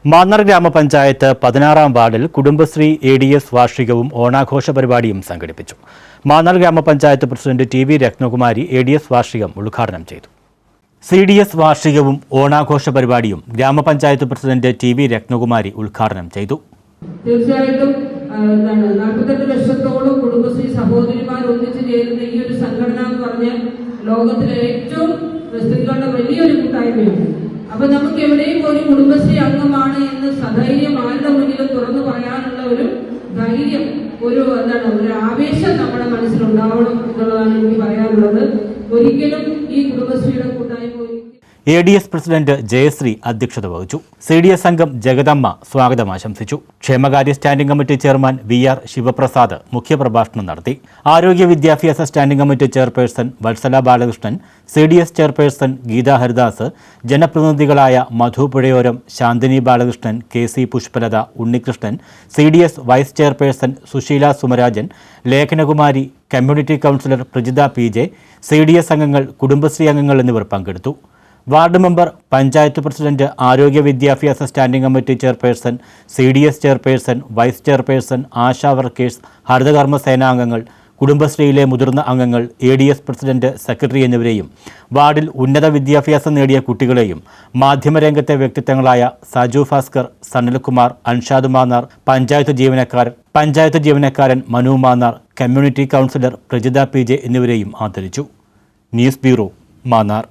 മാന്നാർ ഗ്രാമപഞ്ചായത്ത് 16-ാം വാർഡിൽ കുടുംബശ്രീ ADS വാർഷികവും ഓണാഘോഷ പരിപാടിയും സംഘടിപ്പിച്ചു. മാന്നാർ ഗ്രാമപഞ്ചായത്ത് പ്രസിഡന്റ് TV രത്നകുമാരി ADS വാർഷികം ഉദ്ഘാടനം ചെയ്തു. CDS വാർഷികവും ഓണാഘോഷ പരിപാടിയും ഗ്രാമപഞ്ചായത്ത് പ്രസിഡന്റ് TV രത്നകുമാരി ഉദ്ഘാടനം ചെയ്തു. തീർച്ചയായിട്ടും 48 ലക്ഷത്തോളം കുടുംബശ്രീ സഹോദരിമാർ ഒന്നിച്ചു ചേരുന്ന ഈ ഒരു സംഘടന എന്ന് പറഞ്ഞാൽ ലോകത്തിലെ ഏറ്റവും സ്ത്രീകളുടെ വലിയൊരു കൂട്ടായ്മയാണ്. അപ്പൊ നമുക്ക് എവിടെയും ഒരു കുടുംബശ്രീ അംഗമാണ് എന്ന് സധൈര്യം ആരുടെ മുന്നിലും തുറന്നു പറയാനുള്ള ഒരു ധൈര്യം, ഒരു ആവേശം നമ്മുടെ മനസ്സിലുണ്ടാവണം എന്നുള്ളതാണ് എനിക്ക് പറയാനുള്ളത്. ഒരിക്കലും ഈ കുടുംബശ്രീയുടെ കൂട്ടായ്മ ADS പ്രസിഡന്റ് ജയശ്രീ അധ്യക്ഷത വഹിച്ചു. CDS അംഗം ജഗദമ്മ സ്വാഗതം ആശംസിച്ചു. ക്ഷേമകാര്യ standing committee chairman VR Sivaprasad മുഖ്യപ്രഭാഷണം നടത്തി. ആരോഗ്യ വിദ്യാഭ്യാസ standing committee chairperson Valsala Balakrishnan, CDS chairperson Geetha Haridas, ജനപ്രതിനിധികളായ Madhu Puzhayoram, Shanthini Balakrishnan, KC Pushpalatha, Unnikrishnan, CDS vice chairperson Susheela Sumarajan, Lekhanakumari, community counsellor Prajitha PJ, CDS അംഗങ്ങൾ, കുടുംബശ്രീ അംഗങ്ങൾ എന്നിവർ പങ്കെടുത്തു. വാർഡ് മെമ്പർ, പഞ്ചായത്ത് പ്രസിഡന്റ്, ആരോഗ്യ വിദ്യാഭ്യാസ standing committee chairperson, CDS chairperson, vice chairperson, Asha workers, ഹരിതകർമ്മ സേനാംഗങ്ങൾ, കുടുംബശ്രീയിലെ മുതിർന്ന അംഗങ്ങൾ, ADS പ്രസിഡന്റ്, സെക്രട്ടറി എന്നിവരെയും വാർഡിൽ ഉന്നത വിദ്യാഭ്യാസം നേടിയ കുട്ടികളെയും മാധ്യമരംഗത്തെ വ്യക്തിത്വങ്ങളായ സജു ഭാസ്കർ, സനൽകുമാർ, അൻഷാദ് മാന്നാർ, പഞ്ചായത്ത് ജീവനക്കാരൻ Manu Mannar, community counsellor Prajitha PJ എന്നിവരെയും ആദരിച്ചു. News bureau, Mannar.